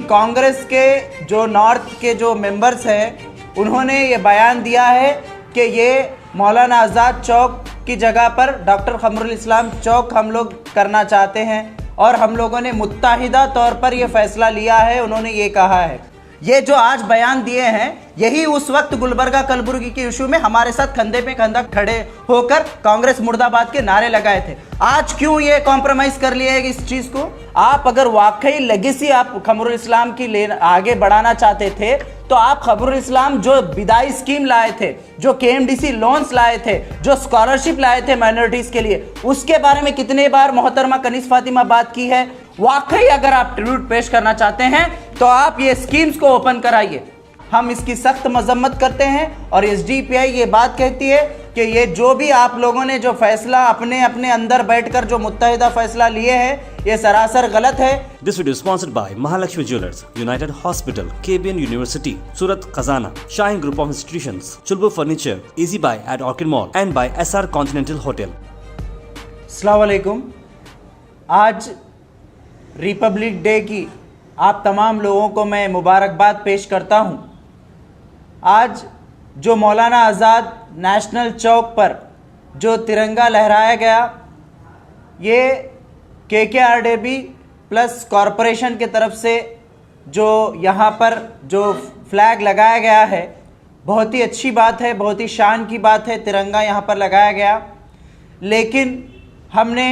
कांग्रेस के जो नॉर्थ के जो मेंबर्स हैं उन्होंने ये बयान दिया है कि ये मौलाना आज़ाद चौक की जगह पर डॉक्टर क़मरुल इस्लाम चौक हम लोग करना चाहते हैं और हम लोगों ने मुत्तहिदा तौर पर ये फ़ैसला लिया है। उन्होंने ये कहा है, ये जो आज बयान दिए हैं यही उस वक्त गुलबर्गा कलबुर्गी के इशू में हमारे साथ कंधे पे कंधा खड़े होकर कांग्रेस मुर्दाबाद के नारे लगाए थे। आज क्यों ये कॉम्प्रोमाइज़ कर लिया है इस चीज़ को? आप अगर वाकई लेगेसी आप क़मरुल इस्लाम की आगे बढ़ाना चाहते थे तो आप क़मरुल इस्लाम जो विदाई स्कीम लाए थे, जो KMDC लोन्स लाए थे, जो स्कॉलरशिप लाए थे माइनॉरिटीज़ के लिए, उसके बारे में कितने बार मोहतरमा कनीज़ फातिमा बात की है। वाकई अगर आप ट्रिब्यूट पेश करना चाहते हैं तो आप ये स्कीम्स को ओपन कराइए। हम इसकी सख्त मजम्मत करते हैं और SDPI ये बात कहती है कि ये जो भी आप लोगों ने जो फैसला अपने अपने अंदर बैठकर जो मुत्तहिदा फैसला लिए हैं ये सरासर गलत है। This video is sponsored by Mahalakshmi Jewelers, United Hospital, KBN University, Surat Khazana, Shine Group of Institutions, Chulbur Furniture, Easy Buy at Orchid Mall and by SR Continental Hotel. अस्सलाम वालेकुम। आज रिपब्लिक डे की आप तमाम लोगों को मैं मुबारकबाद पेश करता हूँ। आज जो मौलाना आज़ाद नेशनल चौक पर जो तिरंगा लहराया गया, ये KKRDB प्लस कॉरपोरेशन के तरफ से जो यहाँ पर जो फ्लैग लगाया गया है, बहुत ही अच्छी बात है, बहुत ही शान की बात है। तिरंगा यहाँ पर लगाया गया, लेकिन हमने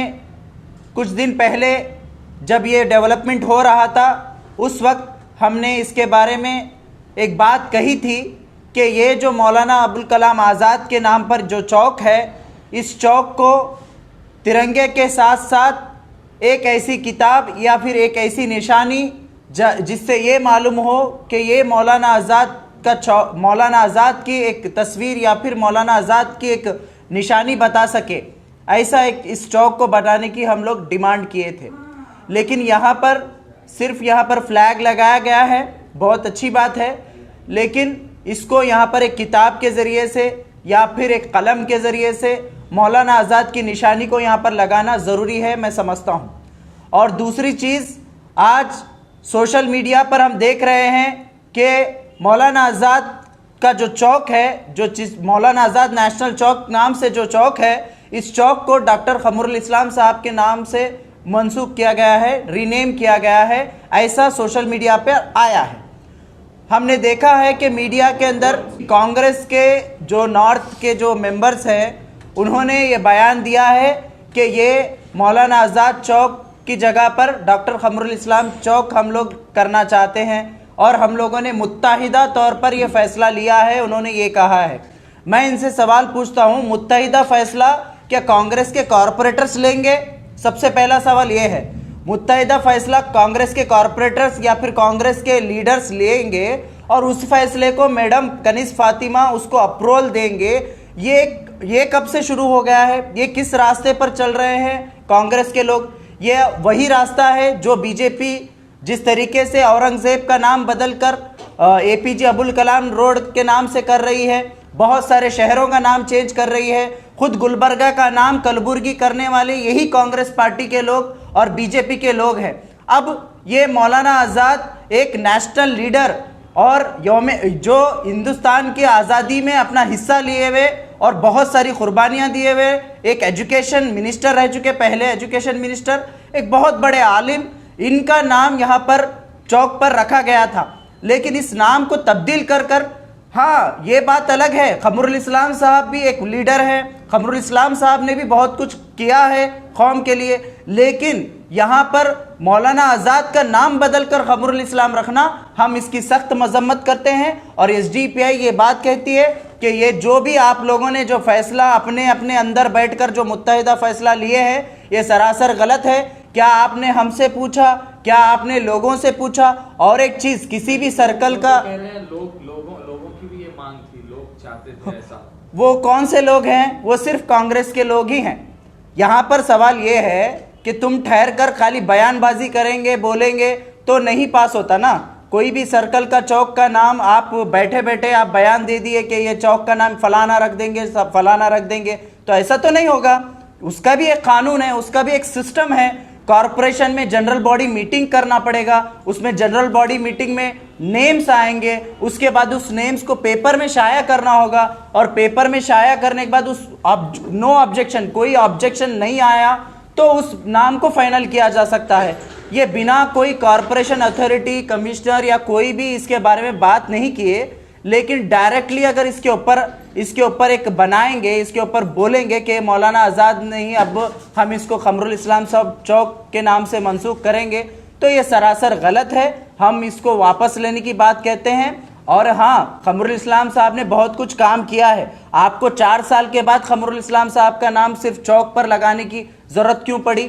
कुछ दिन पहले जब ये डेवलपमेंट हो रहा था उस वक्त हमने इसके बारे में एक बात कही थी कि ये जो मौलाना अबुल कलाम आज़ाद के नाम पर जो चौक है, इस चौक को तिरंगे के साथ साथ एक ऐसी किताब या फिर एक ऐसी निशानी जिससे ये मालूम हो कि ये मौलाना आज़ाद का चौक, मौलाना आज़ाद की एक तस्वीर या फिर मौलाना आज़ाद की एक निशानी बता सके, ऐसा एक इस चौक को बनाने की हम लोग डिमांड किए थे। लेकिन यहाँ पर सिर्फ यहाँ पर फ्लैग लगाया गया है, बहुत अच्छी बात है, लेकिन इसको यहाँ पर एक किताब के ज़रिए से या फिर एक कलम के ज़रिए से मौलाना आज़ाद की निशानी को यहाँ पर लगाना ज़रूरी है, मैं समझता हूँ। और दूसरी चीज़, आज सोशल मीडिया पर हम देख रहे हैं कि मौलाना आज़ाद का जो चौक है, जो चीज़ मौलाना आज़ाद नेशनल चौक नाम से जो चौक है, इस चौक को डॉक्टर क़मरुल इस्लाम साहब के नाम से मंसूब किया गया है, रीनेम किया गया है, ऐसा सोशल मीडिया पर आया है। हमने देखा है कि मीडिया के अंदर कांग्रेस के जो नॉर्थ के जो मेंबर्स हैं उन्होंने ये बयान दिया है कि ये मौलाना आज़ाद चौक की जगह पर डॉक्टर क़मरुल इस्लाम चौक हम लोग करना चाहते हैं और हम लोगों ने मुत्तहिदा तौर पर यह फ़ैसला लिया है, उन्होंने ये कहा है। मैं इनसे सवाल पूछता हूँ, मुत्तहिदा फ़ैसला क्या कांग्रेस के कॉरपोरेटर्स लेंगे? सबसे पहला सवाल ये है, मुत्तहिदा फ़ैसला कांग्रेस के कॉरपोरेटर्स या फिर कांग्रेस के लीडर्स लेंगे और उस फैसले को मैडम कनीज़ फातिमा उसको अप्रूवल देंगे? ये कब से शुरू हो गया है? ये किस रास्ते पर चल रहे हैं कांग्रेस के लोग? ये वही रास्ता है जो BJP जिस तरीके से औरंगज़ेब का नाम बदलकर APJ अबुल कलाम रोड के नाम से कर रही है, बहुत सारे शहरों का नाम चेंज कर रही है, खुद गुलबर्गा का नाम कलबुर्गी करने वाले यही कांग्रेस पार्टी के लोग और BJP के लोग हैं। अब ये मौलाना आज़ाद एक नेशनल लीडर और जो हिंदुस्तान की आज़ादी में अपना हिस्सा लिए हुए और बहुत सारी कुर्बानियाँ दिए हुए एक एजुकेशन मिनिस्टर रह चुके, पहले एजुकेशन मिनिस्टर, एक बहुत बड़े आलिम, इनका नाम यहाँ पर चौक पर रखा गया था। लेकिन इस नाम को तब्दील कर हाँ, ये बात अलग है, क़मरुल इस्लाम साहब भी एक लीडर हैं, क़मरुल इस्लाम साहब ने भी बहुत कुछ किया है कौम के लिए, लेकिन यहाँ पर मौलाना आज़ाद का नाम बदलकर क़मरुल इस्लाम रखना, हम इसकी सख्त मजम्मत करते हैं। और SDPI ये बात कहती है कि ये जो भी आप लोगों ने जो फैसला अपने अपने अंदर बैठकर जो मुत्तहिदा फ़ैसला लिए हैं ये सरासर गलत है। क्या आपने हमसे पूछा? क्या आपने लोगों से पूछा? और एक चीज़, किसी भी सर्कल का लोगों की भी ये मांग थी, लोग चाहते थे ऐसा। वो कौन से लोग हैं? वो सिर्फ कांग्रेस के लोग ही हैं। यहाँ पर सवाल ये है कि तुम ठहर कर खाली बयानबाजी करेंगे, बोलेंगे तो नहीं पास होता ना। कोई भी सर्कल का चौक का नाम आप बैठे बैठे आप बयान दे दिए कि ये चौक का नाम फलाना रख देंगे, सब फलाना रख देंगे, तो ऐसा तो नहीं होगा। उसका भी एक कानून है, उसका भी एक सिस्टम है कॉरपोरेशन में जनरल बॉडी मीटिंग करना पड़ेगा, उसमें जनरल बॉडी मीटिंग में नेम्स आएंगे, उसके बाद उस नेम्स को पेपर में शाया करना होगा और पेपर में शाया करने के बाद उस नो ऑब्जेक्शन, कोई ऑब्जेक्शन नहीं आया तो उस नाम को फाइनल किया जा सकता है। ये बिना कोई कॉरपोरेशन अथॉरिटी, कमिश्नर या कोई भी इसके बारे में बात नहीं किए, लेकिन डायरेक्टली अगर इसके ऊपर एक बनाएंगे, इसके ऊपर बोलेंगे कि मौलाना आज़ाद नहीं, अब हम इसको खमरुल इस्लाम साहब चौक के नाम से मंसूख करेंगे, तो ये सरासर गलत है। हम इसको वापस लेने की बात कहते हैं। और हाँ, खमरुल इस्लाम साहब ने बहुत कुछ काम किया है। आपको 4 साल के बाद खमरुल इस्लाम साहब का नाम सिर्फ चौक पर लगाने की ज़रूरत क्यों पड़ी?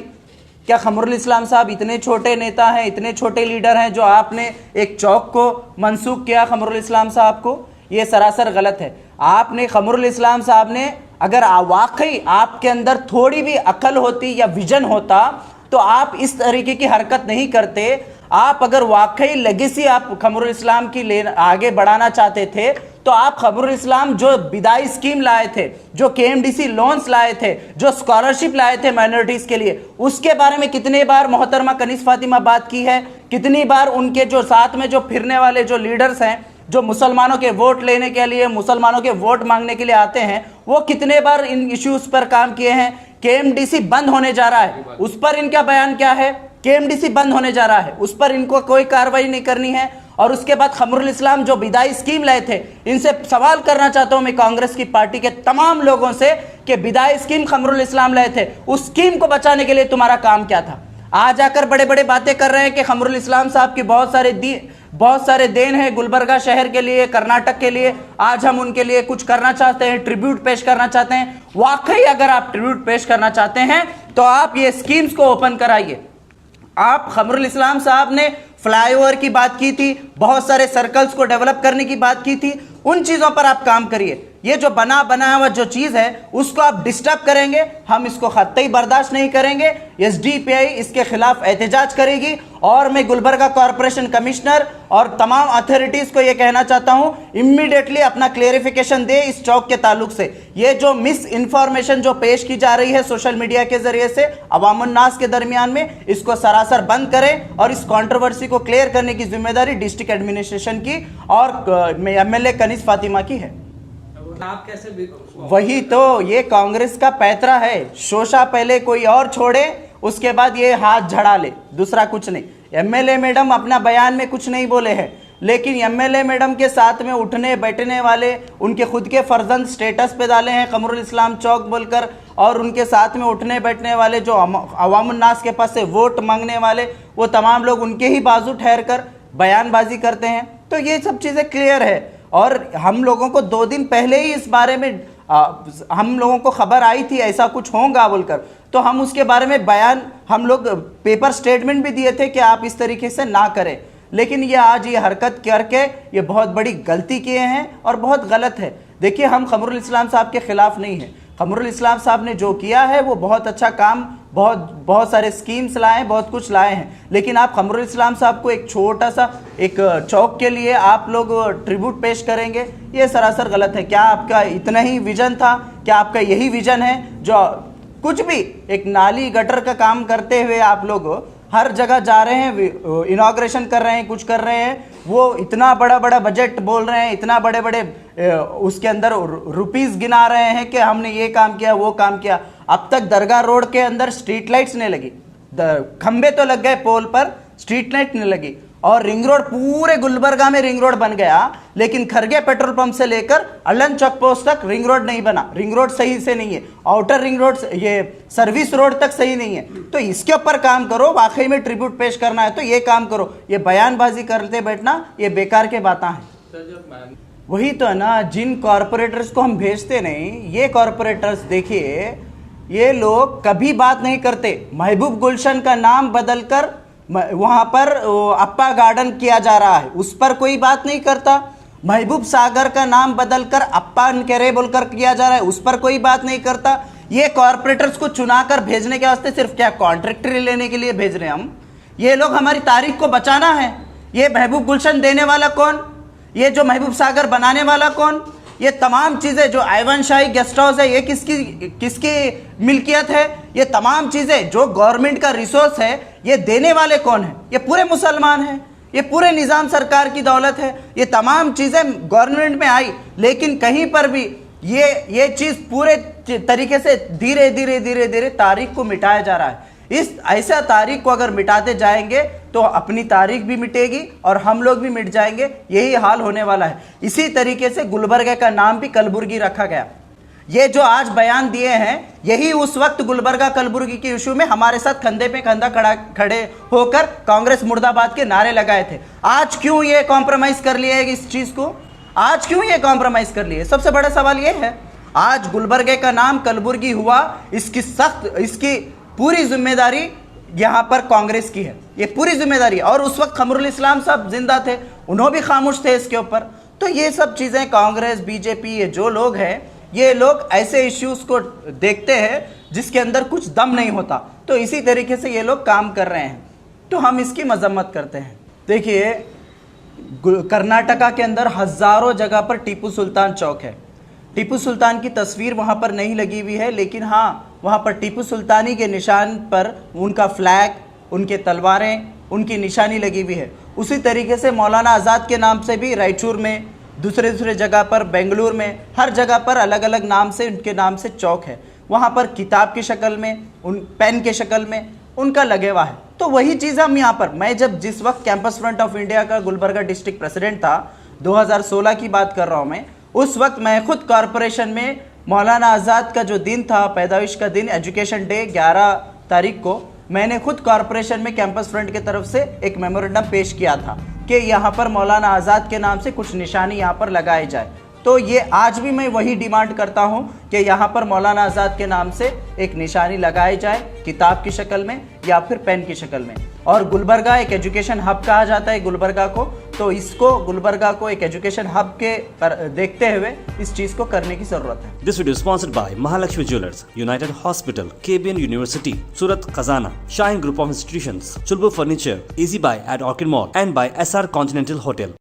क्या खमरुल इस्लाम साहब इतने छोटे नेता हैं, इतने छोटे लीडर हैं जो आपने एक चौक को मंसूख किया खमरुल इस्लाम साहब को? ये सरासर गलत है। आपने खमरुल इस्लाम साहब ने, अगर वाकई आपके अंदर थोड़ी भी अकल होती या विजन होता तो आप इस तरीके की हरकत नहीं करते। आप अगर वाकई लेगेसी आप खमरुल इस्लाम की आगे बढ़ाना चाहते थे तो आप खमरुल इस्लाम जो विदाई स्कीम लाए थे, जो KMDC लोन्स लाए थे, जो स्कॉलरशिप लाए थे माइनॉरिटीज के लिए, उसके बारे में कितने बार मोहतरमा कनीज़ फातिमा बात की है? कितनी बार उनके जो साथ में जो फिरने वाले जो लीडर्स हैं, जो मुसलमानों के वोट लेने के लिए, मुसलमानों के वोट मांगने के लिए आते हैं, वो कितने बार इन इश्यूज पर काम किए हैं? KMDC बंद होने जा रहा है, उस पर इनका बयान क्या है? KMDC बंद होने जा रहा है, उस पर इनको कोई कार्रवाई नहीं करनी है। और उसके बाद खमरुल इस्लाम जो विदाई स्कीम लाए थे, इनसे सवाल करना चाहता हूं मैं कांग्रेस की पार्टी के तमाम लोगों से कि विदाई स्कीम खमरुल इस्लाम लाए थे, उस स्कीम को बचाने के लिए तुम्हारा काम क्या था? आज आकर बड़े बड़े बातें कर रहे हैं कि खमरुल इस्लाम साहब की बहुत सारे देन है गुलबर्गा शहर के लिए, कर्नाटक के लिए। आज हम उनके लिए कुछ करना चाहते हैं, ट्रिब्यूट पेश करना चाहते हैं। वाकई अगर आप ट्रिब्यूट पेश करना चाहते हैं तो आप ये स्कीम्स को ओपन कराइए। आप खमरुल इस्लाम साहब ने फ्लाईओवर की बात की थी, बहुत सारे सर्कल्स को डेवलप करने की बात की थी, उन चीज़ों पर आप काम करिए। ये जो बनाया हुआ जो चीज़ है उसको आप डिस्टर्ब करेंगे, हम इसको कतई बर्दाश्त नहीं करेंगे। SDPI इसके खिलाफ एहतजाज करेगी। और मैं गुलबर्गा कॉरपोरेशन कमिश्नर और तमाम अथॉरिटीज़ को ये कहना चाहता हूँ, इमीडिएटली अपना क्लेरिफिकेशन दे इस चौक के ताल्लुक से। ये जो मिस इन्फॉर्मेशन जो पेश की जा रही है सोशल मीडिया के जरिए से अवामुन्नास के दरमियान में, इसको सरासर बंद करें और इस कॉन्ट्रोवर्सी को क्लियर करने की जिम्मेदारी डिस्ट्रिक्ट एडमिनिस्ट्रेशन की और MLA कनीज़ फातिमा की है। आप कैसे वही तो, ये कांग्रेस का पैतरा है, शोषा पहले कोई और छोड़े, उसके बाद ये हाथ झड़ा ले, दूसरा कुछ नहीं। MLA मैडम अपना बयान में कुछ नहीं बोले हैं, लेकिन MLA मैडम के साथ में उठने बैठने वाले, उनके खुद के फर्जंद स्टेटस पे डाले हैं खमरुल इस्लाम चौक बोलकर, और उनके साथ में उठने बैठने वाले जो अवामुन्नास के पास से वोट मांगने वाले, वो तमाम लोग उनके ही बाजू ठहर कर बयानबाजी करते हैं। तो ये सब चीज़ें क्लियर है। और हम लोगों को 2 दिन पहले ही इस बारे में हम लोगों को खबर आई थी ऐसा कुछ होगा बोलकर, तो हम उसके बारे में बयान, हम लोग पेपर स्टेटमेंट भी दिए थे कि आप इस तरीके से ना करें। लेकिन ये आज ये हरकत करके ये बहुत बड़ी गलती किए हैं और बहुत गलत है। देखिए, हम खमरुल इस्लाम साहब के खिलाफ नहीं हैं। खमरुल इस्लाम साहब ने जो किया है वो बहुत अच्छा काम, बहुत सारे स्कीम्स लाए हैं, बहुत कुछ लाए हैं। लेकिन आप खमरुल इस्लाम साहब को एक छोटा सा एक चौक के लिए आप लोग ट्रिब्यूट पेश करेंगे, ये सरासर गलत है। क्या आपका इतना ही विजन था? क्या आपका यही विजन है जो कुछ भी एक नाली गटर का काम करते हुए आप लोग हर जगह जा रहे हैं, इनॉग्रेशन कर रहे हैं, कुछ कर रहे हैं, वो इतना बड़ा बड़ा बजट बोल रहे हैं, इतना बड़े बड़े उसके अंदर रुपीस गिना रहे हैं कि हमने ये काम किया, वो काम किया। अब तक दरगाह रोड के अंदर स्ट्रीट लाइट्स नहीं लगी, खंबे तो लग गए पोल पर, स्ट्रीट लाइट नहीं लगी। और रिंग रोड, पूरे गुलबर्गा में रिंग रोड बन गया, लेकिन खरगे पेट्रोल पंप से लेकर अलन चौक पोस्ट तक रिंग रोड नहीं बना। रिंग रोड सही से नहीं है, आउटर रिंग रोड, ये सर्विस रोड तक सही नहीं है। तो इसके ऊपर काम करो, वाकई में ट्रिब्यूट पेश करना है तो ये काम करो। ये बयानबाजी करते बैठना ये बेकार के बातें हैं। वही तो है ना, जिन कॉरपोरेटर्स को हम भेजते नहीं, ये कॉरपोरेटर्स देखिए, ये लोग कभी बात नहीं करते। महबूब गुलशन का नाम बदलकर वहाँ पर अप्पा गार्डन किया जा रहा है, उस पर कोई बात नहीं करता। महबूब सागर का नाम बदलकर अप्पा केरे बोलकर किया जा रहा है, उस पर कोई बात नहीं करता। ये कॉरपोरेटर्स को चुनाकर भेजने के वास्ते सिर्फ क्या कॉन्ट्रैक्टर लेने के लिए भेज रहे हैं हम? ये लोग हमारी तारीख को बचाना है। ये महबूब गुलशन देने वाला कौन? ये जो महबूब सागर बनाने वाला कौन? ये तमाम चीज़ें जो आइवन शाही गेस्ट हाउस है, ये किसकी मिल्कियत है? ये तमाम चीज़ें जो गवर्नमेंट का रिसोर्स है ये देने वाले कौन है? ये पूरे मुसलमान हैं, ये पूरे निज़ाम सरकार की दौलत है। ये तमाम चीज़ें गवर्नमेंट में आई, लेकिन कहीं पर भी ये चीज़ पूरे तरीके से धीरे धीरे धीरे धीरे तारीख को मिटाया जा रहा है। इस ऐसा तारीख को अगर मिटाते जाएंगे तो अपनी तारीख भी मिटेगी और हम लोग भी मिट जाएंगे। यही हाल होने वाला है। इसी तरीके से गुलबर्गा का नाम भी कलबुर्गी रखा गया। ये जो आज बयान दिए हैं, यही उस वक्त गुलबर्गा कलबुर्गी के इशू में हमारे साथ कंधे पे कंधा खड़े होकर कांग्रेस मुर्दाबाद के नारे लगाए थे। आज क्यों ये कॉम्प्रोमाइज कर लिए इस चीज़ को? आज क्यों ये कॉम्प्रोमाइज कर लिए? सबसे बड़ा सवाल ये है। आज गुलबर्गे का नाम कलबुर्गी हुआ, इसकी पूरी जिम्मेदारी यहाँ पर कांग्रेस की है। ये पूरी जिम्मेदारी। और उस वक्त खमरुल इस्लाम साहब जिंदा थे, उन्होंने भी खामोश थे इसके ऊपर। तो ये सब चीज़ें कांग्रेस, बीजेपी, ये जो लोग हैं, ये लोग ऐसे इश्यूज को देखते हैं जिसके अंदर कुछ दम नहीं होता। तो इसी तरीके से ये लोग काम कर रहे हैं, तो हम इसकी मजम्मत करते हैं। देखिए, कर्नाटका के अंदर हज़ारों जगह पर टीपू सुल्तान चौक है। टीपू सुल्तान की तस्वीर वहाँ पर नहीं लगी हुई है, लेकिन हाँ, वहाँ पर टीपू सुल्तानी के निशान पर उनका फ्लैग, उनके तलवारें, उनकी निशानी लगी हुई है। उसी तरीके से मौलाना आज़ाद के नाम से भी रायचूर में, दूसरे जगह पर, बेंगलुरु में, हर जगह पर अलग अलग नाम से, उनके नाम से चौक है। वहाँ पर किताब की शक्ल में, पेन के शक्ल में उनका लगे हुआ है। तो वही चीज़ हम यहाँ पर, मैं जिस वक्त कैंपस फ्रंट ऑफ इंडिया का गुलबर्गा डिस्ट्रिक्ट प्रेसिडेंट था, 2016 की बात कर रहा हूँ मैं, उस वक्त मैं खुद कॉरपोरेशन में मौलाना आज़ाद का जो दिन था, पैदाइश का दिन, एजुकेशन डे 11 तारीख को, मैंने खुद कॉरपोरेशन में कैंपस फ्रंट की तरफ से एक मेमोरेंडम पेश किया था कि यहाँ पर मौलाना आज़ाद के नाम से कुछ निशानी यहाँ पर लगाई जाए। तो ये आज भी मैं वही डिमांड करता हूँ कि यहाँ पर मौलाना आज़ाद के नाम से एक निशानी लगाई जाए, किताब की शक्ल में या फिर पेन की शक्ल में। और गुलबर्गा एक एजुकेशन हब कहा जाता है गुलबर्गा को, तो इसको, गुलबर्गा को एक एजुकेशन हब के पर देखते हुए इस चीज़ को करने की ज़रूरत है। This video is sponsored by Mahalakshmi Jewelers, United Hospital, KBN University, Surat Khazana, Shine Group of Institutions, Chulbur Furniture, Easy Buy at Orchid Mall, and by SR Continental Hotel.